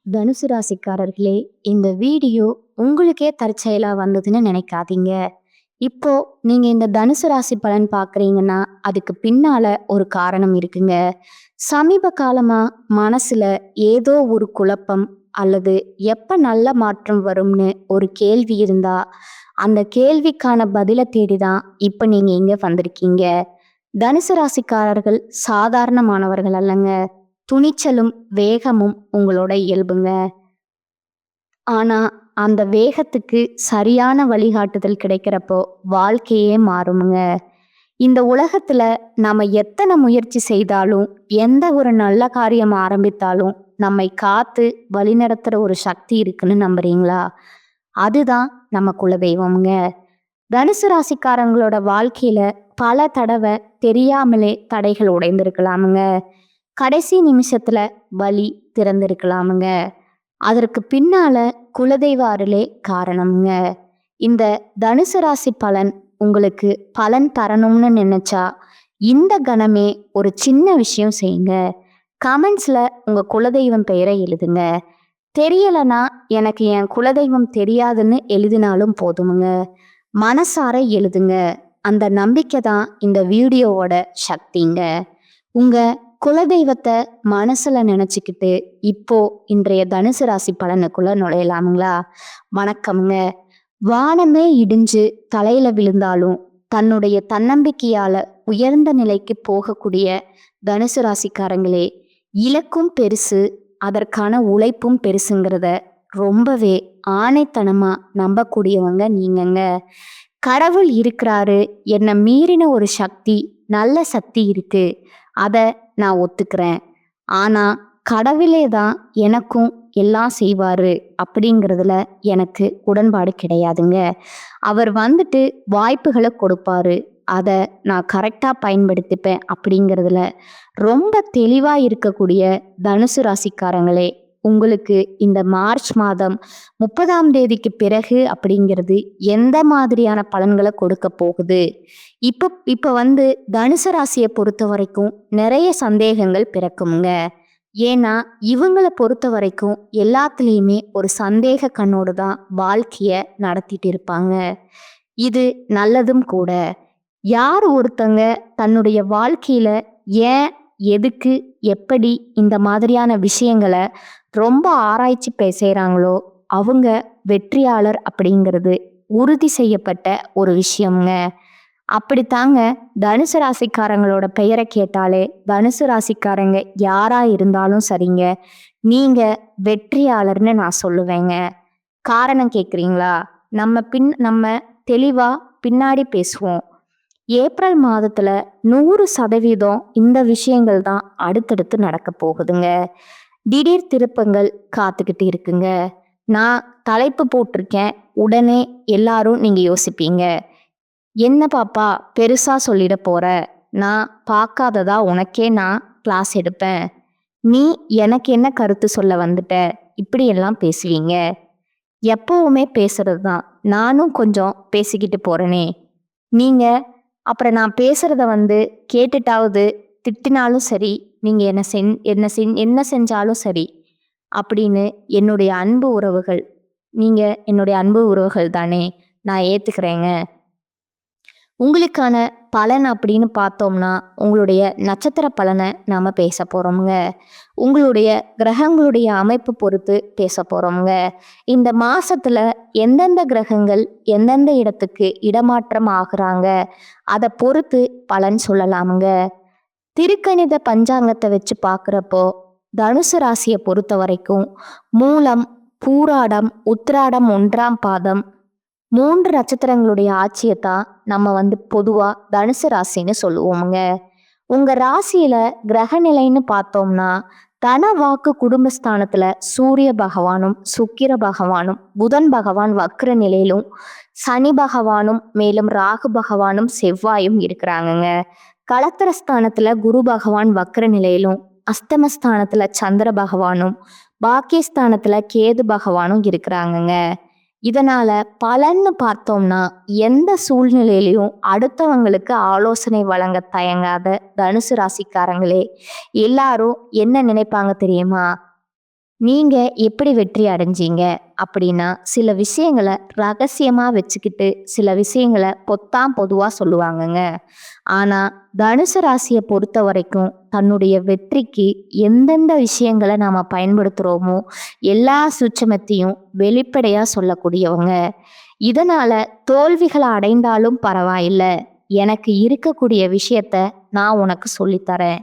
தனுசு ராசிக்காரர்களே, இந்த வீடியோ உங்களுக்கே தற்செயலா வந்ததுன்னு நினைக்காதீங்க. இப்போ நீங்க இந்த தனுசு ராசி பலன் பார்க்குறீங்கன்னா, அதுக்கு பின்னால ஒரு காரணம் இருக்குங்க. சமீப காலமா மனசுல ஏதோ ஒரு குழப்பம் அல்லது எப்ப நல்ல மாற்றம் வரும்னு ஒரு கேள்வி இருந்தா, அந்த கேள்விக்கான பதில தேடி தான் இப்ப நீங்க இங்க வந்திருக்கீங்க. தனுசு ராசிக்காரர்கள் சாதாரணமானவர்கள் அல்லங்க. துணிச்சலும் வேகமும் உங்களோட இயல்புங்க. ஆனா அந்த வேகத்துக்கு சரியான வழிகாட்டுதல் கிடைக்கிறப்போ வாழ்க்கையே மாறுமுங்க. இந்த உலகத்துல நாம எத்தனை முயற்சி செய்தாலும், எந்த ஒரு நல்ல காரியம் ஆரம்பித்தாலும் நம்மை காத்து வழிநடத்துற ஒரு சக்தி இருக்குன்னு நம்புறீங்களா? அதுதான் நம்ம குலதெய்வம்ங்க. தனுசு ராசிக்காரங்களோட வாழ்க்கையில பல தடவை தெரியாமலே தடைகள் உடைந்திருக்கலாமுங்க. கடைசி நிமிஷத்துல வழி திறந்திருக்கலாமுங்க. அதற்கு பின்னால குலதெய்வ அருளே காரணம்ங்க. இந்த தனுசு ராசி பலன் உங்களுக்கு பலன் தரணும்னு நினைச்சா இந்த கணமே ஒரு சின்ன விஷயம் செய்யுங்க. கமெண்ட்ஸ்ல உங்க குலதெய்வம் பெயரை எழுதுங்க. தெரியலனா எனக்கு என் குலதெய்வம் தெரியாதுன்னு எழுதினாலும் போதுமுங்க. மனசார எழுதுங்க. அந்த நம்பிக்கை தான் இந்த வீடியோவோட சக்திங்க. உங்க குலதெய்வத்தை மனசுல நினைச்சுக்கிட்டு இப்போ இன்றைய தனுசு ராசி பலனுக்குள்ள நுழையலாமுங்களா? வணக்கம்ங்க. வானமே இடிஞ்சு தலையில விழுந்தாலும் தன்னுடைய தன்னம்பிக்கையால உயர்ந்த நிலைக்கு போகக்கூடிய தனுசு ராசிக்காரங்களே, இலக்கும் பெருசு, அதற்கான உழைப்பும் பெருசுங்கிறத ரொம்பவே ஆணைத்தனமா நம்பக்கூடியவங்க நீங்கங்க. கடவுள் இருக்கிறாரு, என்னை மீறின ஒரு சக்தி, நல்ல சக்தி இருக்கு, அதை நான் ஒத்துக்கிறேன். ஆனா கடவுளே தான் எனக்கும் எல்லாம் செய்வாரு அப்படிங்கிறதுல எனக்கு உடன்பாடு கிடையாதுங்க. அவர் வந்துட்டு வாய்ப்புகளை கொடுப்பாரு, அதை நான் கரெக்டாக பயன்படுத்திப்பேன் அப்படிங்கிறதுல ரொம்ப தெளிவாக இருக்கக்கூடிய தனுசு ராசிக்காரங்களே, உங்களுக்கு இந்த மார்ச் மாதம் 30ஆம் தேதிக்கு பிறகு அப்படிங்கிறது எந்த மாதிரியான பலன்களை கொடுக்க போகுது? இப்போ வந்து தனுசு ராசியை பொறுத்த வரைக்கும் நிறைய சந்தேகங்கள் பிறக்குங்க. ஏன்னா இவங்களை பொறுத்த வரைக்கும் எல்லாத்துலேயுமே ஒரு சந்தேக கண்ணோடு தான் வாழ்க்கையை நடத்திட்டு இருப்பாங்க. இது நல்லதும் கூட. யார் ஒருத்தங்க தன்னுடைய வாழ்க்கையில ஏன், எதுக்கு, எப்படி இந்த மாதிரியான விஷயங்களை ரொம்ப ஆராய்ச்சி செய்கிறாங்களோ அவங்க வெற்றியாளர் அப்படிங்கிறது உறுதி செய்யப்பட்ட ஒரு விஷயம்ங்க. அப்படித்தாங்க தனுசு ராசிக்காரங்களோட பெயரை கேட்டாலே தனுசு ராசிக்காரங்க யாரா இருந்தாலும் சரிங்க, நீங்க வெற்றியாளர்னு நான் சொல்லுவேங்க. காரணம் கேட்குறீங்களா? நம்ம தெளிவா பின்னாடி பேசுவோம். ஏப்ரல் மாதத்துல 100% இந்த விஷயங்கள் தான் அடுத்தடுத்து நடக்க போகுதுங்க. திடீர் திருப்பங்கள் காத்துக்கிட்டு இருக்குங்க. நான் தலைப்பு போட்டிருக்கேன், உடனே எல்லாரும் நீங்க யோசிப்பீங்க, என்ன பாப்பா பெருசா சொல்லிட போற, நான் பார்க்காததா உனக்கே நான் கிளாஸ் எடுப்பேன், நீ எனக்கு என்ன கருத்து சொல்ல வந்துட்ட, இப்படியெல்லாம் பேசுவீங்க. எப்பவுமே பேசுறது தான், நானும் கொஞ்சம் பேசிக்கிட்டு போறேனே. நீங்க அப்புறம் நான் பேசுறத வந்து கேட்டுட்டாவது திட்டினாலும் சரி, நீங்க என்ன செஞ்சாலும் சரி அப்படின்னு என்னுடைய அன்பு உறவுகள், நீங்க என்னுடைய அன்பு உறவுகள் தானே, நான் ஏத்துக்கிறேங்க. உங்களுக்கான பலன் அப்படின்னு பார்த்தோம்னா உங்களுடைய நட்சத்திர பலனை நாம பேச போறோம்ங்க. உங்களுடைய கிரகங்களுடைய அமைப்பு பொறுத்து பேச போறோம்ங்க. இந்த மாசத்துல எந்தெந்த கிரகங்கள் எந்தெந்த இடத்துக்கு இடமாற்றம் ஆகுறாங்க அதை பொறுத்து பலன் சொல்லலாமுங்க. திருக்கணித பஞ்சாங்கத்தை வச்சு பார்க்குறப்போ தனுசு ராசியை பொறுத்த வரைக்கும் மூலம், பூராடம், உத்திராடம் 1ஆம் பாதம் 3 நட்சத்திரங்களுடைய ஆட்சியை தான் நம்ம வந்து பொதுவா தனுசு ராசின்னு சொல்லுவோமுங்க. உங்க ராசியில கிரக நிலைன்னு பார்த்தோம்னா தன வாக்கு குடும்பஸ்தானத்துல சூரிய பகவானும் சுக்கிர பகவானும் புதன் பகவான் வக்ர நிலையிலும் சனி பகவானும் மேலும் ராகு பகவானும் செவ்வாயும் இருக்கிறாங்கங்க. களத்திரஸ்தானத்துல குரு பகவான் வக்ர நிலையிலும் அஸ்தமஸ்தானத்துல சந்திர பகவானும் பாக்கியஸ்தானத்துல கேது பகவானும் இருக்கிறாங்கங்க. இதனால பலன்னு பார்த்தோம்னா எந்த சூழ்நிலையிலையும் அடுத்தவங்களுக்கு ஆலோசனை வழங்க தயங்காத தனுசு ராசிக்காரங்களே, எல்லாரும் என்ன நினைப்பாங்க தெரியுமா? நீங்க எப்படி வெற்றி அடைஞ்சீங்க அப்படின்னா, சில விஷயங்கள ரகசியமா வச்சுக்கிட்டு, சில விஷயங்கள பொதுவா சொல்லுவாங்கங்க. ஆனா, தனுசு ராசிய பொறுத்தவரைக்கும், தன்னுடைய வெற்றிக்கு எந்தெந்த விஷயங்கள நாம பயன்படுத்துறோமோ, எல்லா சூட்சுமத்தையும் வெளிப்படையா சொல்லக்கூடியவங்க. இதனால தோல்விகள அடைந்தாலும் பரவாயில்ல. எனக்கு இருக்கக்கூடிய விஷயத்த நான் உனக்கு சொல்லித் தரேன்.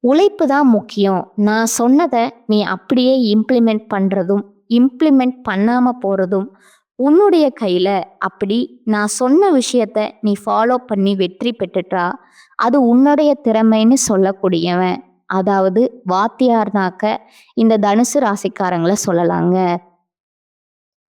உழைப்பு தான் முக்கியம். நான் சொன்னத நீ அப்படியே இம்ப்ளிமெண்ட் பண்றதும், இம்ப்ளிமெண்ட் பண்ணாம போறதும் உன்னுடைய கையில. அப்படி நான் சொன்ன விஷயத்த நீ ஃபாலோ பண்ணி வெற்றி பெற்றுட்டா, அது உன்னுடைய திறமைன்னு சொல்லக்கூடியவன். அதாவது வாத்தியார்னாக்க இந்த தனுசு ராசிக்காரங்கள சொல்லலாங்க.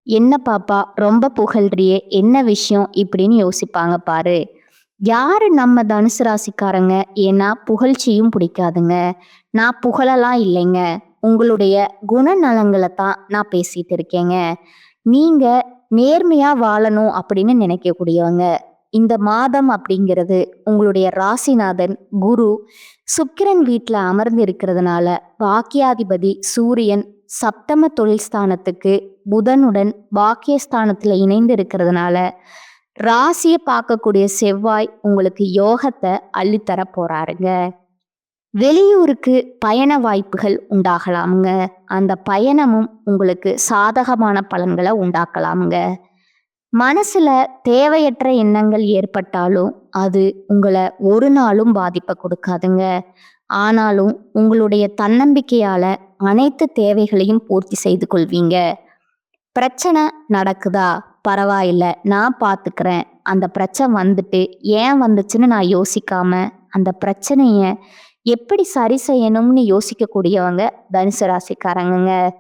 "என்ன பாப்பா ரொம்ப புகழ்றியே, என்ன விஷயம்?" இப்படின்னு யோசிப்பாங்க பாரு. யாரு நம்ம தனுசு ராசிக்காரங்க? ஏன்னா புகழ்ச்சியும் பிடிக்காதுங்க. நான் புகழலாம் இல்லைங்க. உங்களுடைய குணநலங்கள தான் நான் பேசிட்டு இருக்கேங்க. நீங்க நேர்மையா வாழணும் அப்படின்னு நினைக்கக்கூடியவங்க. இந்த மாதம் அப்படிங்கிறது உங்களுடைய ராசிநாதன் குரு சுக்கிரன் வீட்ல அமர்ந்து இருக்கிறதுனால, பாக்கியாதிபதி சூரியன் சப்தம தொழில் ஸ்தானத்துக்கு புதனுடன் பாக்கியஸ்தானத்துல இணைந்து இருக்கிறதுனால, ராசிய பார்க்கக்கூடிய செவ்வாய் உங்களுக்கு யோகத்தை அள்ளித்தர போறாருங்க. வெளியூருக்கு பயண வாய்ப்புகள் உண்டாகலாமுங்க. அந்த பயணமும் உங்களுக்கு சாதகமான பலன்களை உண்டாக்கலாமுங்க. மனசுல தேவையற்ற எண்ணங்கள் ஏற்பட்டாலும் அது உங்களை ஒரு நாளும் பாதிப்பை கொடுக்காதுங்க. ஆனாலும் உங்களுடைய தன்னம்பிக்கையால அனைத்து தேவைகளையும் பூர்த்தி செய்து கொள்வீங்க. பிரச்சனை நடக்குதா? பரவாயில்ல. நான் பார்த்துக்கிறேன். அந்த பிரச்சனை வந்துட்டு ஏன் வந்துச்சுன்னு நான் யோசிக்காம, அந்த பிரச்சனைய எப்படி சரி செய்யணும்னு யோசிக்கக்கூடியவங்க தனுசு ராசிக்காரங்கங்க.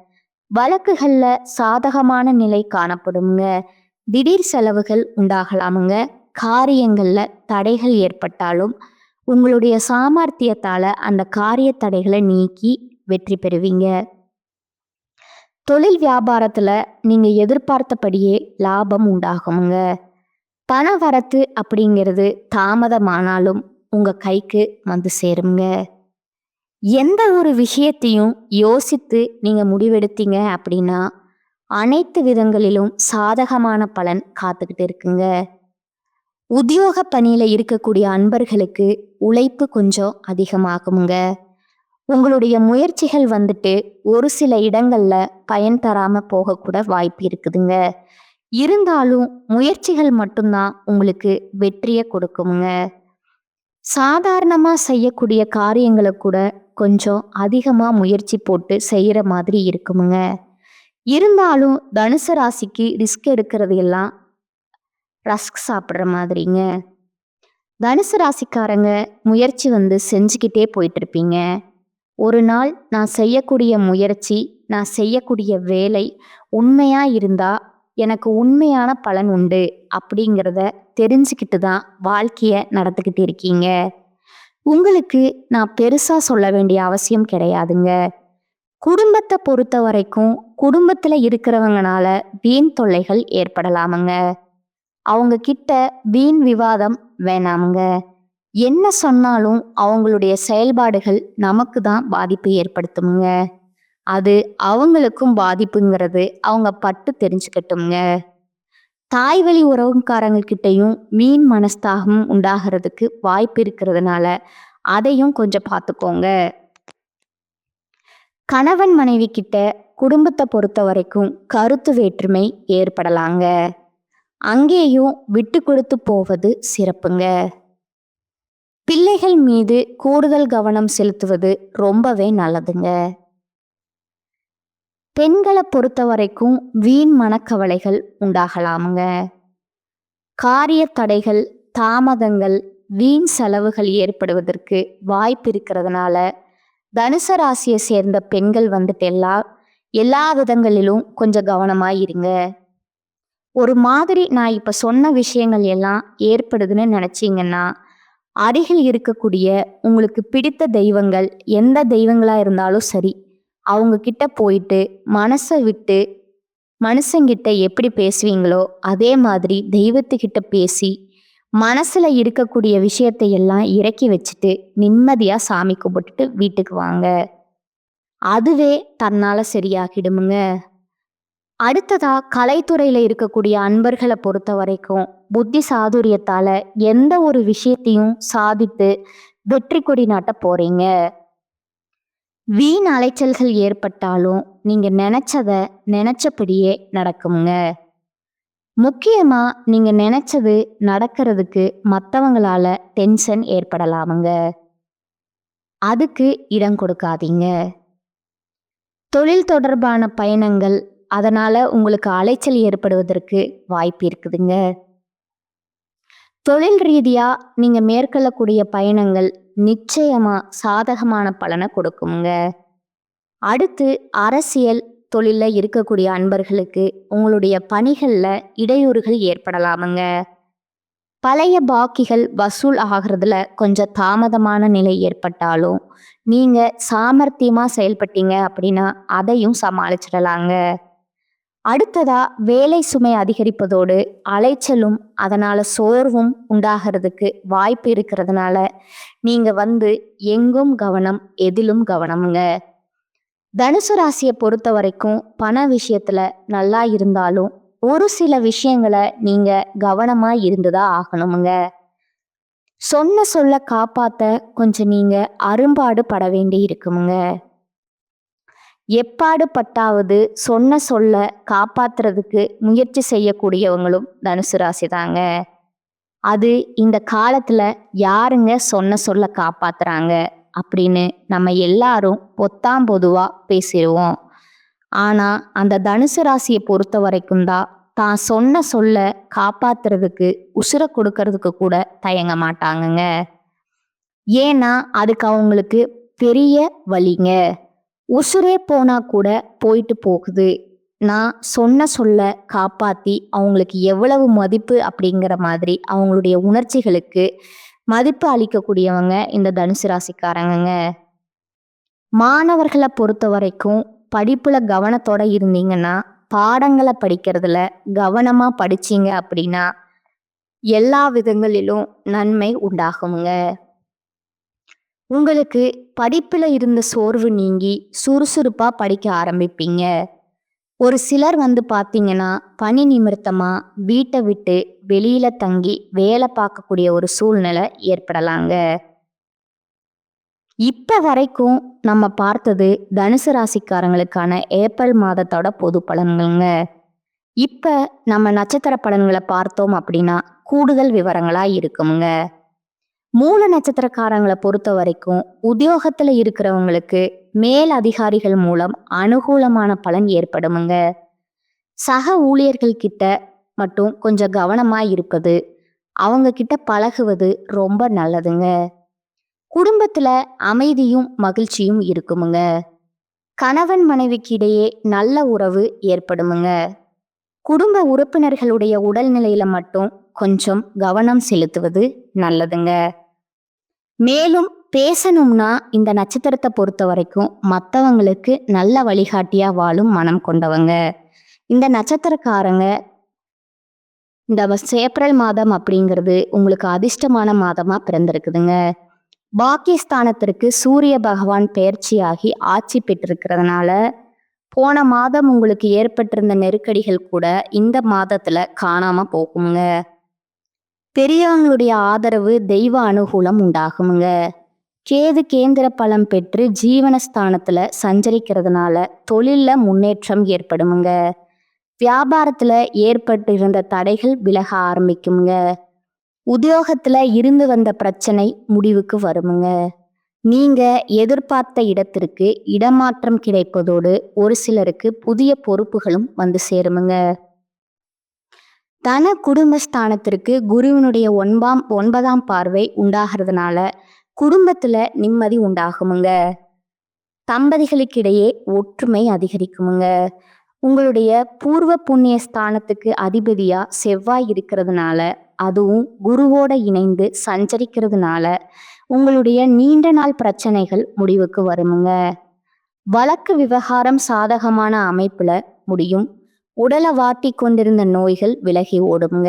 வழக்குகள்ல சாதகமான நிலை காணப்படுங்க. திடீர் செலவுகள் உண்டாகலாமுங்க. காரியங்கள்ல தடைகள் ஏற்பட்டாலும் உங்களுடைய சாமர்த்தியத்தால அந்த காரிய தடைகளை நீக்கி வெற்றி பெறுவீங்க. தொழில் வியாபாரத்துல நீங்க எதிர்பார்த்தபடியே லாபம் உண்டாகுங்க. பண வரத்து அப்படிங்கிறது தாமதமானாலும் உங்க கைக்கு வந்து சேருங்க. எந்த ஒரு விஷயத்தையும் யோசித்து நீங்க முடிவெடுத்தீங்க அப்படின்னா அனைத்து விதங்களிலும் சாதகமான பலன் காத்துக்கிட்டு இருக்குங்க. உத்தியோக பணியில இருக்கக்கூடிய அன்பர்களுக்கு உழைப்பு கொஞ்சம் அதிகமாகுங்க. உங்களுடைய முயற்சிகள் வந்துட்டு ஒரு சில இடங்கள்ல பயன் தராம போகக்கூட வாய்ப்பு இருக்குதுங்க. இருந்தாலும் முயற்சிகள் மட்டும்தான் உங்களுக்கு வெற்றியை கொடுக்குமுங்க. சாதாரணமா செய்யக்கூடிய காரியங்களை கூட கொஞ்சம் அதிகமா முயற்சி போட்டு செய்யற மாதிரி இருக்குமுங்க. இருந்தாலும் தனுசு ராசிக்கு ரிஸ்க் எடுக்கிறது எல்லாம் ரஸ்க் சாப்பிட்ற மாதிரிங்க. தனுசு ராசிக்காரங்க முயற்சி செஞ்சுக்கிட்டே போயிட்டு இருப்பீங்க. ஒரு நாள் நான் செய்யக்கூடிய முயற்சி, நான் செய்யக்கூடிய வேலை உண்மையா இருந்தா எனக்கு உண்மையான பலன் உண்டு அப்படிங்கிறத தெரிஞ்சுக்கிட்டு தான் வாழ்க்கைய நடத்திக்கிட்டு இருக்கீங்க. உங்களுக்கு நான் பெருசா சொல்ல வேண்டிய அவசியம் கிடையாதுங்க. குடும்பத்தை பொறுத்த வரைக்கும் குடும்பத்துல இருக்கிறவங்கனால வீண் தொல்லைகள் ஏற்படலாமுங்க. அவங்க கிட்ட வீண் விவாதம் வேணாமுங்க. என்ன சொன்னாலும் அவங்களுடைய செயல்பாடுகள் நமக்கு தான் பாதிப்பு ஏற்படுத்துமுங்க. அது அவங்களுக்கும் பாதிப்புங்கிறது அவங்க பட்டு தெரிஞ்சுக்கட்டும்ங்க. தாய் வழி உறவுக்காரங்க கிட்டையும் வீண் மனஸ்தாகம் உண்டாகிறதுக்கு வாய்ப்பு இருக்கிறதுனால அதையும் கொஞ்சம் பார்த்துக்கோங்க. கணவன் மனைவி கிட்ட குடும்பத்தை பொறுத்த வரைக்கும் கருத்து வேற்றுமை ஏற்படலாங்க. அங்கேயும் விட்டு கொடுத்து போவது சிறப்புங்க. பிள்ளைகள் மீது கூடுதல் கவனம் செலுத்துவது ரொம்பவே நல்லதுங்க. பெண்களை பொறுத்த வரைக்கும் வீண் மனக்கவலைகள் உண்டாகலாமுங்க. காரிய தடைகள், தாமதங்கள், வீண் செலவுகள் ஏற்படுவதற்கு வாய்ப்பு இருக்கிறதுனால தனுசு ராசியை சேர்ந்த பெண்கள் எல்லா விதங்களிலும் கொஞ்சம் கவனமா இருங்க. ஒரு மாதிரி நான் இப்ப சொன்ன விஷயங்கள் எல்லாம் ஏற்படுதுன்னு நினைச்சீங்கன்னா அருகில் இருக்கக்கூடிய உங்களுக்கு பிடித்த தெய்வங்கள் எந்த தெய்வங்களா இருந்தாலும் சரி, அவங்க கிட்ட போயிட்டு மனசை விட்டு மனுஷங்கிட்ட எப்படி பேசுவீங்களோ அதே மாதிரி தெய்வத்துக்கிட்ட பேசி மனசுல இருக்கக்கூடிய விஷயத்தை எல்லாம் இறக்கி வச்சுட்டு நிம்மதியா சாமி கும்பிட்டுட்டு வீட்டுக்கு வாங்க. அதுவே தன்னால சரியாகிடுமுங்க. அடுத்ததா கலைத்துறையில இருக்கக்கூடிய அன்பர்களை பொறுத்த வரைக்கும் புத்தி சாதுரியத்தால எந்த ஒரு விஷயத்தையும் சாதித்து வெற்றி கொடி நாட்ட போறீங்க. வீண் அலைச்சல்கள் ஏற்பட்டாலும் நீங்க நினைச்சத நினைச்சபடியே நடக்குங்க. முக்கியமா நீங்க நினைச்சது நடக்கிறதுக்கு மற்றவங்களால டென்ஷன் ஏற்படலாமுங்க. அதுக்கு இடம் கொடுக்காதீங்க. தொழில் தொடர்பான பயணங்கள் அதனால உங்களுக்கு அலைச்சல் ஏற்படுவதற்கு வாய்ப்பு இருக்குதுங்க. தொழில் ரீதியா நீங்க மேற்கொள்ளக்கூடிய பயணங்கள் நிச்சயமா சாதகமான பலனை கொடுக்குங்க. அடுத்து அரசியல் தொழில்ல இருக்கக்கூடிய அன்பர்களுக்கு உங்களுடைய பணிகள்ல இடையூறுகள் ஏற்படலாமுங்க. பழைய பாக்கிகள் வசூல் ஆகிறதுல கொஞ்சம் தாமதமான நிலை ஏற்பட்டாலும் நீங்க சாமர்த்தியமா செயல்பட்டீங்க அப்படின்னா அதையும் சமாளிச்சிடலாங்க. அடுத்ததா வேலை சுமை அதிகரிப்பதோடு அலைச்சலும் அதனால சோர்வும் உண்டாகிறதுக்கு வாய்ப்பு இருக்கிறதுனால நீங்க எங்கும் கவனம் எதிலும் கவனம்ங்க. தனுசு ராசியை பொறுத்த வரைக்கும் பண விஷயத்துல நல்லா இருந்தாலும் ஒரு சில விஷயங்களை நீங்க கவனமா இருந்துதான் ஆகணுமுங்க. சொன்ன சொல்ல காப்பாத்த கொஞ்சம் நீங்க அரும்பாடு பட வேண்டி இருக்குமுங்க. எப்பாடு பட்டாவது சொன்ன சொல்ல காப்பாத்துறதுக்கு முயற்சி செய்யக்கூடியவங்களும் தனுசு ராசி தாங்க. அது இந்த காலத்துல யாருங்க சொன்ன சொல்ல காப்பாத்துறாங்க அப்படின்னு நம்ம எல்லாரும் பொத்தாம் பொதுவா பேசிடுவோம். ஆனா அந்த தனுசு ராசியை பொறுத்த வரைக்கும் தான் சொன்ன சொல்ல காப்பாத்துறதுக்கு உசுரை கொடுக்கறதுக்கு கூட தயங்க மாட்டாங்கங்க. ஏன்னா அதுக்கு அவங்களுக்கு பெரிய வலிங்க. உசுரே போனா கூட போயிட்டு போகுது. நான் சொன்ன சொல்ல காப்பாத்தி அவங்களுக்கு எவ்வளவு மதிப்பு அப்படிங்கிற மாதிரி அவங்களுடைய உணர்ச்சிகளுக்கு மதிப்பு அளிக்கக்கூடியவங்க இந்த தனுசு ராசிக்காரங்க. மாணவர்களை பொறுத்த வரைக்கும் படிப்புல கவனத்தோட இருந்தீங்கன்னா பாடங்களை படிக்கிறதுல கவனமா படிச்சீங்க அப்படின்னா எல்லா விதங்களிலும் நன்மை உண்டாகுங்க. உங்களுக்கு படிப்புல இருந்த சோர்வு நீங்கி சுறுசுறுப்பா படிக்க ஆரம்பிப்பீங்க. ஒரு சிலர் பார்த்தீங்கன்னா பணி நிமித்தமா வீட்டை விட்டு வெளியில தங்கி வேலை பார்க்கக்கூடிய ஒரு சூழ்நிலை ஏற்படலாங்க. இப்ப வரைக்கும் நம்ம பார்த்தது தனுசு ராசிக்காரங்களுக்கான ஏப்ரல் மாதத்தோட பொது பலன்கள்ங்க. இப்ப நம்ம நட்சத்திர பலன்களை பார்த்தோம் அப்படின்னா கூடுதல் விவரங்களா இருக்குங்க. மூல நட்சத்திரக்காரங்களை பொறுத்த வரைக்கும் உத்தியோகத்துல இருக்கிறவங்களுக்கு மேல் அதிகாரிகள் மூலம் அனுகூலமான பலன் ஏற்படுமுங்க. சக ஊழியர்கள் கிட்ட மட்டும் கொஞ்சம் கவனமா இருப்பது, அவங்க கிட்ட பழகுவது ரொம்ப நல்லதுங்க. குடும்பத்துல அமைதியும் மகிழ்ச்சியும் இருக்குமுங்க. கணவன் மனைவிக்கு இடையே நல்ல உறவு ஏற்படுமுங்க. குடும்ப உறுப்பினர்களுடைய உடல்நிலையில மட்டும் கொஞ்சம் கவனம் செலுத்துவது நல்லதுங்க. மேலும் பேசணும்னா இந்த நட்சத்திரத்தை பொறுத்த வரைக்கும் மற்றவங்களுக்கு நல்ல வழிகாட்டியா வாழும் மனம் கொண்டவங்க. இந்த நட்சத்திரக்காரங்க இந்த ஏப்ரல் மாதம் அப்படிங்கிறது உங்களுக்கு அதிர்ஷ்டமான மாதமா பிறந்திருக்குதுங்க. பாக்கியஸ்தானத்திற்கு சூரிய பகவான் பெயர்ச்சியாகி ஆட்சி பெற்றிருக்கிறதுனால போன மாதம் உங்களுக்கு ஏற்பட்டிருந்த நெருக்கடிகள் கூட இந்த மாதத்துல காணாம போகுங்க. பெரியவங்களுடைய ஆதரவு தெய்வ அனுகூலம் உண்டாகுங்க. கேது கேந்திர பலம் பெற்று ஜீவனஸ்தானத்துல சஞ்சரிக்கிறதுனால தொழில்ல முன்னேற்றம் ஏற்படுமுங்க. வியாபாரத்துல ஏற்பட்டு இருந்த தடைகள் விலக ஆரம்பிக்குங்க. உத்தியோகத்துல இருந்து வந்த பிரச்சனை முடிவுக்கு வருமுங்க. நீங்க எதிர்பார்த்த இடத்திற்கு இடமாற்றம் கிடைப்பதோடு ஒரு சிலருக்கு புதிய பொறுப்புகளும் சேருமுங்க. தன குடும்பஸ்தானத்திற்கு குருவினுடைய 9ஆம் பார்வை உண்டாகிறதுனால குடும்பத்துல நிம்மதி உண்டாகுமுங்க. தம்பதிகளுக்கிடையே ஒற்றுமை அதிகரிக்குமுங்க. உங்களுடைய பூர்வ புண்ணிய ஸ்தானத்துக்கு அதிபதியா செவ்வாய் இருக்கிறதுனால அதுவும் குருவோட இணைந்து சஞ்சரிக்கிறதுனால உங்களுடைய நீண்ட நாள் பிரச்சனைகள் முடிவுக்கு வருமுங்க. வழக்கு விவகாரம் சாதகமான அமைப்புல முடியும். உடலை வாட்டி கொண்டிருந்த நோய்கள் விலகி ஓடுங்க.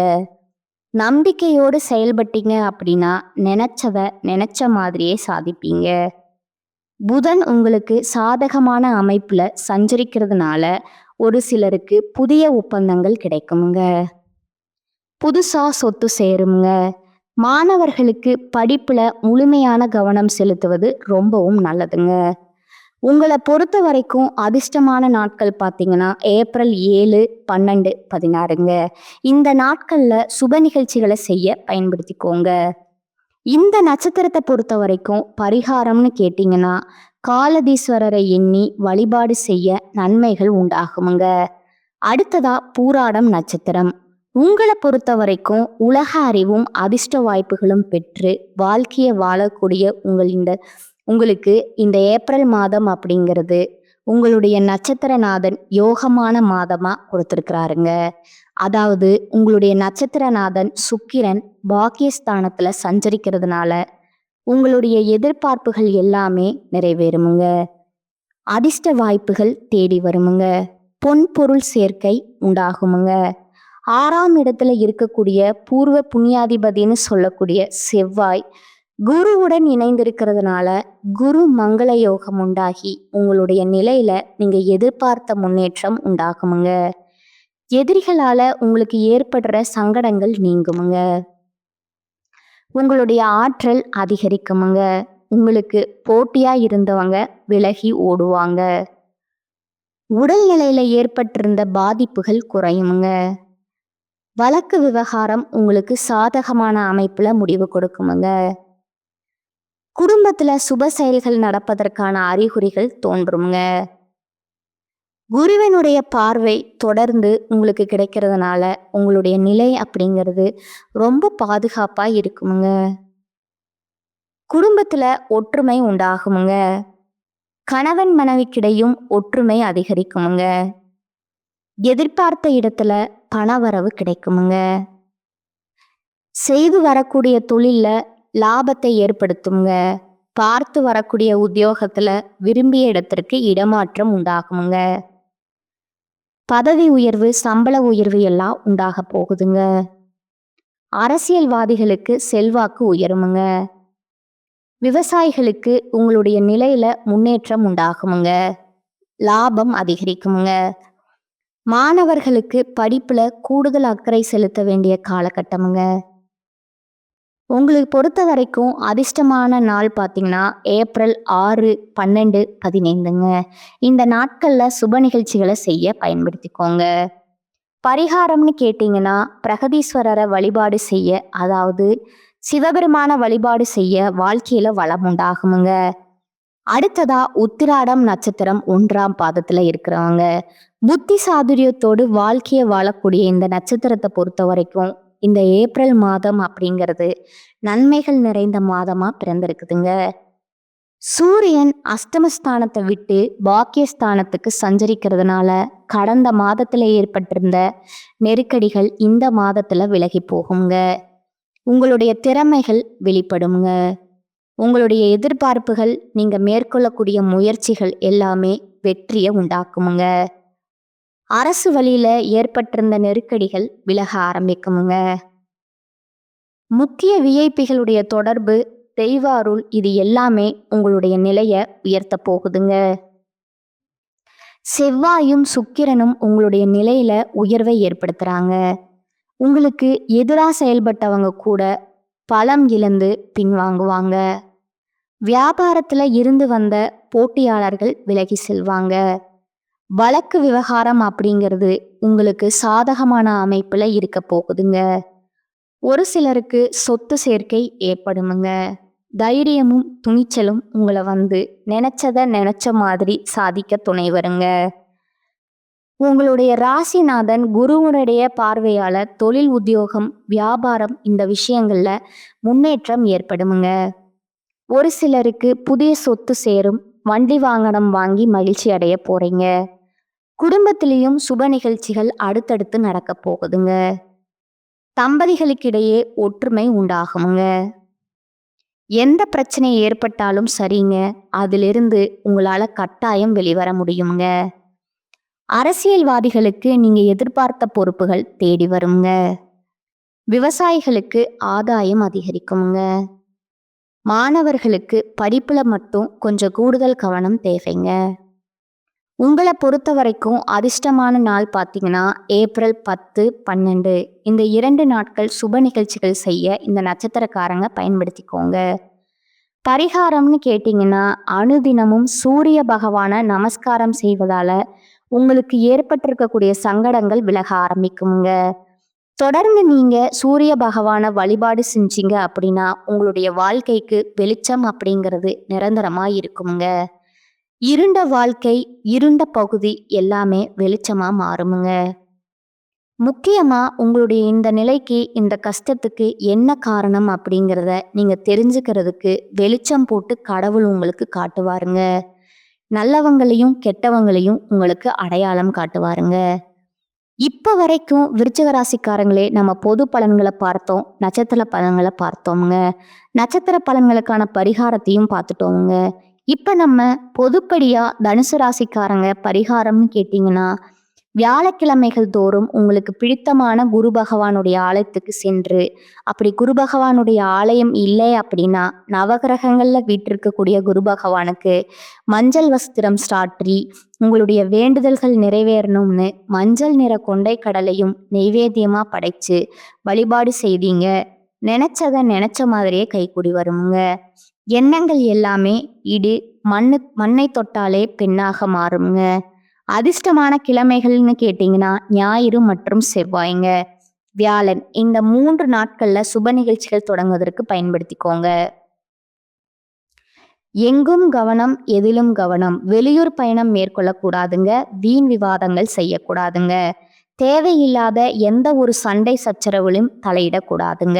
நம்பிக்கையோடு செயல்பட்டீங்க அப்படின்னா நினைச்ச மாதிரியே சாதிப்பீங்க. புதன் உங்களுக்கு சாதகமான அமைப்புல சஞ்சரிக்கிறதுனால ஒரு சிலருக்கு புதிய ஒப்பந்தங்கள் கிடைக்குமுங்க. புதுசா சொத்து சேருங்க. மாணவர்களுக்கு படிப்புல முழுமையான கவனம் செலுத்துவது ரொம்பவும் நல்லதுங்க. உங்களை பொறுத்த வரைக்கும் அதிர்ஷ்டமான நாட்கள் பார்த்தீங்கன்னா ஏப்ரல் 7, 12, 16ங்க. இந்த நாட்கள்ல சுப நிகழ்ச்சிகளை செய்ய பயன்படுத்திக்கோங்க. இந்த நட்சத்திரத்தை பொறுத்த வரைக்கும் பரிகாரம்னு கேட்டிங்கன்னா காலதீஸ்வரரை எண்ணி வழிபாடு செய்ய நன்மைகள் உண்டாகுமுங்க. அடுத்ததா பூராடம் நட்சத்திரம். உங்களை பொறுத்த வரைக்கும் உலக அறிவும் அதிர்ஷ்ட வாய்ப்புகளும் பெற்று வாழ்க்கையை வாழக்கூடிய உங்களுக்கு இந்த ஏப்ரல் மாதம் அப்படிங்கிறது உங்களுடைய நட்சத்திரநாதன் யோகமான மாதமா கொடுத்துருக்கிறாருங்க. அதாவது உங்களுடைய நட்சத்திரநாதன் சுக்கிரன் பாக்கியஸ்தானத்துல சஞ்சரிக்கிறதுனால உங்களுடைய எதிர்பார்ப்புகள் எல்லாமே நிறைவேறுமுங்க. அதிர்ஷ்ட வாய்ப்புகள் தேடி வருமுங்க. பொன் பொருள் சேர்க்கை உண்டாகுமுங்க. 6ஆம் இடத்துல இருக்கக்கூடிய பூர்வ புண்ணியாதிபதினு சொல்லக்கூடிய செவ்வாய் குருவுடன் இணைந்திருக்கிறதுனால குரு மங்கள யோகம் உண்டாகி உங்களுடைய நிலையில நீங்க எதிர்பார்த்த முன்னேற்றம் உண்டாகுமுங்க. எதிரிகளால உங்களுக்கு ஏற்படுற சங்கடங்கள் நீங்குமுங்க. உங்களுடைய ஆற்றல் அதிகரிக்குமுங்க. உங்களுக்கு போட்டியா இருந்தவங்க விலகி ஓடுவாங்க. உடல்நிலையில ஏற்பட்டிருந்த பாதிப்புகள் குறையுமுங்க. வழக்கு விவகாரம் உங்களுக்கு சாதகமான அமைப்புல முடிவு கொடுக்குமுங்க. குடும்பத்துல சுப செயல்கள் நடப்பதற்கான அறிகுறிகள் தோன்றுங்க. குருவினுடைய பார்வை தொடர்ந்து உங்களுக்கு கிடைக்கிறதுனால உங்களுடைய நிலை அப்படிங்கிறது ரொம்ப பாதுகாப்பா இருக்குமுங்க. குடும்பத்துல ஒற்றுமை உண்டாகுமுங்க. கணவன் மனைவிக்கிடையும் ஒற்றுமை அதிகரிக்குமுங்க. எதிர்பார்த்த இடத்துல பணவரவு கிடைக்குமுங்க. செய்து வரக்கூடிய தொழில்ல லாபத்தை ஏற்படுத்துங்க. பார்த்து வரக்கூடிய உத்தியோகத்துல விரும்பிய இடத்திற்கு இடமாற்றம் உண்டாகுமுங்க. பதவி உயர்வு சம்பள உயர்வு எல்லாம் உண்டாக போகுதுங்க. அரசியல்வாதிகளுக்கு செல்வாக்கு உயருமுங்க. விவசாயிகளுக்கு உங்களுடைய நிலையில முன்னேற்றம் உண்டாகுமுங்க. லாபம் அதிகரிக்குமுங்க. மாணவர்களுக்கு படிப்புல கூடுதல் அக்கறை செலுத்த வேண்டிய காலகட்டமுங்க. உங்களுக்கு பொறுத்த வரைக்கும் அதிர்ஷ்டமான நாள் பார்த்தீங்கன்னா ஏப்ரல் 6, 12, 15ங்க. இந்த நாட்களில் சுப நிகழ்ச்சிகளை செய்ய பயன்படுத்திக்கோங்க. பரிகாரம்னு கேட்டிங்கன்னா பிரகதீஸ்வரரை வழிபாடு செய்ய, அதாவது சிவபெருமான வழிபாடு செய்ய வாழ்க்கையில் வளம் உண்டாகுமுங்க. அடுத்ததா உத்திராடம் நட்சத்திரம் 1ஆம் பாதத்தில் இருக்கிறவங்க புத்தி சாதுரியத்தோடு வாழ்க்கையை வாழக்கூடிய இந்த நட்சத்திரத்தை பொறுத்த வரைக்கும் இந்த ஏப்ரல் மாதம் அப்படிங்கிறது நன்மைகள் நிறைந்த மாதமா பிறந்திருக்குதுங்க. சூரியன் அஷ்டமஸ்தானத்தை விட்டு பாக்கியஸ்தானத்துக்கு சஞ்சரிக்கிறதுனால கடந்த மாதத்துல ஏற்பட்டிருந்த நெருக்கடிகள் இந்த மாதத்துல விலகி போகுங்க. உங்களுடைய திறமைகள் வெளிப்படுங்க. உங்களுடைய எதிர்பார்ப்புகள் நீங்க மேற்கொள்ளக்கூடிய முயற்சிகள் எல்லாமே வெற்றியை உண்டாக்குமுங்க. அரசு வழியில ஏற்பட்டிருந்த நெருக்கடிகள் விலக ஆரம்பிக்குமுங்க. முக்கிய விஐபிகளுடைய தொடர்பு, தெய்வ அருள், இது எல்லாமே உங்களுடைய நிலையை உயர்த்த போகுதுங்க. செவ்வாயும் சுக்கிரனும் உங்களுடைய நிலையில உயர்வை ஏற்படுத்துறாங்க. உங்களுக்கு எதிராக செயல்பட்டவங்க கூட பலம் இழந்து பின்வாங்குவாங்க. வியாபாரத்துல இருந்து வந்த போட்டியாளர்கள் விலகி செல்வாங்க. வழக்கு விவகாரம் அப்படிங்கிறது உங்களுக்கு சாதகமான அமைப்புல இருக்க போகுதுங்க. ஒரு சிலருக்கு சொத்து சேர்க்கை ஏற்படுமுங்க. தைரியமும் துணிச்சலும் உங்களை நினைச்ச மாதிரி சாதிக்க துணை வருங்க. உங்களுடைய ராசிநாதன் குருவனுடைய பார்வையால தொழில், உத்தியோகம், வியாபாரம் இந்த விஷயங்கள்ல முன்னேற்றம் ஏற்படுமுங்க. ஒரு சிலருக்கு புதிய சொத்து சேரும். வண்டி வாகனம் வாங்கி மகிழ்ச்சி அடைய போறீங்க. குடும்பத்திலையும் சுப நிகழ்ச்சிகள் அடுத்தடுத்து நடக்க போகுதுங்க. தம்பதிகளுக்கிடையே ஒற்றுமை உண்டாகுமுங்க. எந்த பிரச்சனை ஏற்பட்டாலும் சரிங்க, அதிலிருந்து உங்களால கட்டாயம் வெளிவர முடியுங்க. அரசியல்வாதிகளுக்கு நீங்க எதிர்பார்த்த பொறுப்புகள் தேடி வருங்க. விவசாயிகளுக்கு ஆதாயம் அதிகரிக்குமுங்க. மாணவர்களுக்கு படிப்புல மட்டும் கொஞ்சம் கூடுதல் கவனம் தேவைங்க. உங்கள பொறுத்தவரைக்கும் அதிர்ஷ்டமான நாள் பார்த்தீங்கன்னா, ஏப்ரல் 10, 12 இந்த 2 நாட்கள் சுப நிகழ்ச்சிகள் செய்ய இந்த நட்சத்திரக்காரங்க பயன்படுத்திக்கோங்க. பரிகாரம்னு கேட்டிங்கன்னா, அனுதினமும் சூரிய பகவான நமஸ்காரம் செய்வதால உங்களுக்கு ஏற்பட்டிருக்கக்கூடிய சங்கடங்கள் விலக ஆரம்பிக்குங்க. தொடர்ந்து நீங்க சூரிய பகவான வழிபாடு செஞ்சீங்க அப்படின்னா, உங்களுடைய வாழ்க்கைக்கு வெளிச்சம் அப்படிங்கிறது நிரந்தரமா இருக்குமுங்க. இருண்ட வாழ்க்கை, இருண்ட பகுதி எல்லாமே வெளிச்சமா மாறுமுங்க. முக்கியமா உங்களுடைய இந்த நிலைக்கு, இந்த கஷ்டத்துக்கு என்ன காரணம் அப்படிங்கிறத நீங்க தெரிஞ்சுக்கிறதுக்கு வெளிச்சம் போட்டு கடவுள் உங்களுக்கு காட்டுவாருங்க. நல்லவங்களையும், கெட்டவங்களையும் உங்களுக்கு அடையாளம் காட்டுவாருங்க. இப்ப வரைக்கும் விருச்சிக ராசிக்காரங்களே நம்ம பொது பலன்களை பார்த்தோம், நட்சத்திர பலன்களை பார்த்தோமுங்க. நட்சத்திர பலன்களுக்கான பரிகாரத்தையும் பார்த்துட்டோமுங்க. இப்ப நம்ம பொதுப்படியா தனுசு ராசிக்காரங்க பரிகாரம்னு கேட்டிங்கன்னா, வியாழக்கிழமைகள் தோறும் உங்களுக்கு பிடித்தமான குரு பகவானுடைய ஆலயத்துக்கு சென்று, அப்படி குரு பகவானுடைய ஆலயம் இல்லை அப்படின்னா, நவகிரகங்கள்ல வீற்றிருக்கக்கூடிய குரு பகவானுக்கு மஞ்சள் வஸ்திரம் சாற்றி உங்களுடைய வேண்டுதல்கள் நிறைவேறணும்னு மஞ்சள் நிற கொண்டை கடலையும் நெய்வேத்தியமா படைச்சு வழிபாடு செய்தீங்க. நினைச்சத நினைச்ச மாதிரியே கைக்கூடி வருமுங்க. எண்ணங்கள் எல்லாமே இடு மண்ணை தொட்டாலே பெண்ணாக மாறுங்க. அதிர்ஷ்டமான கிழமைகள்னு கேட்டிங்கன்னா, ஞாயிறு மற்றும் செவ்வாய்ங்க. வியாழன் இந்த 3 நாட்கள்ல சுப நிகழ்ச்சிகள் தொடங்குவதற்கு பயன்படுத்திக்கோங்க. எங்கும் கவனம், எதிலும் கவனம். வெளியூர் பயணம் மேற்கொள்ளக்கூடாதுங்க. வீண் விவாதங்கள் செய்யக்கூடாதுங்க. தேவையில்லாத எந்த ஒரு சண்டை சச்சரவுலையும் தலையிடக்கூடாதுங்க.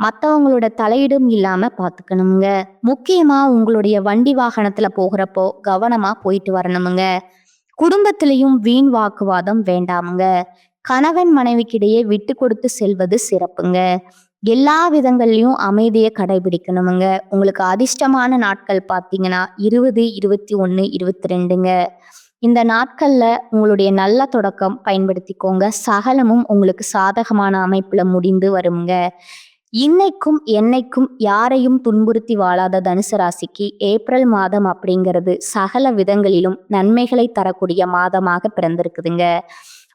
மற்றவங்களோட தலையீடும் இல்லாம பார்த்துக்கணுங்க. முக்கியமா உங்களுடைய வண்டி வாகனத்துல போகிறப்போ கவனமா போயிட்டு வரணுமுங்க. குடும்பத்திலையும் வீண் வாக்குவாதம் வேண்டாமுங்க. கணவன் மனைவிக்கிடையே விட்டு கொடுத்து செல்வது சிறப்புங்க. எல்லா விதங்கள்லயும் அமைதியை கடைபிடிக்கணுமுங்க. உங்களுக்கு அதிர்ஷ்டமான நாட்கள் பார்த்தீங்கன்னா 20, 21, 22ங்க. இந்த நாட்கள்ல உங்களுடைய நல்ல தொடக்கம் பயன்படுத்திக்கோங்க. சகலமும் உங்களுக்கு சாதகமான அமைப்புல முடிந்து வருங்க. இன்னைக்கும் என்னைக்கும் யாரையும் துன்புறுத்தி வாழாத தனுசு ராசிக்கு ஏப்ரல் மாதம் அப்படிங்கிறது சகல விதங்களிலும் நன்மைகளை தரக்கூடிய மாதமாக பிறந்திருக்குதுங்க.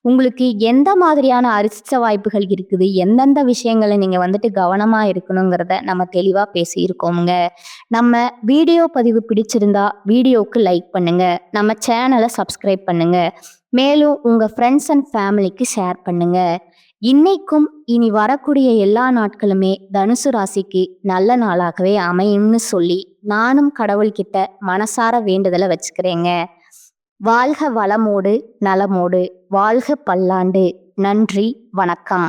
உங்களுக்கு எந்த மாதிரியான அதிர்ஷ்ட வாய்ப்புகள் இருக்குது, எந்தெந்த விஷயங்களை நீங்க கவனமா இருக்கணுங்கிறத நம்ம தெளிவா பேசியிருக்கோமுங்க. நம்ம வீடியோ பதிவு பிடிச்சிருந்தா வீடியோவுக்கு லைக் பண்ணுங்க, நம்ம சேனலை சப்ஸ்கிரைப் பண்ணுங்க, மேலும் உங்க ஃப்ரெண்ட்ஸ் அண்ட் ஃபேமிலிக்கு ஷேர் பண்ணுங்க. இன்னைக்கும் இனி வரக்கூடிய எல்லா நாட்களுமே தனுசு ராசிக்கு நல்ல நாளாகவே அமையும்னு சொல்லி நானும் கடவுள்கிட்ட மனசார வேண்டுதலை வச்சுக்கிறேங்க. வாழ்க வளமோடு நலமோடு, வாழ்க பல்லாண்டு. நன்றி, வணக்கம்.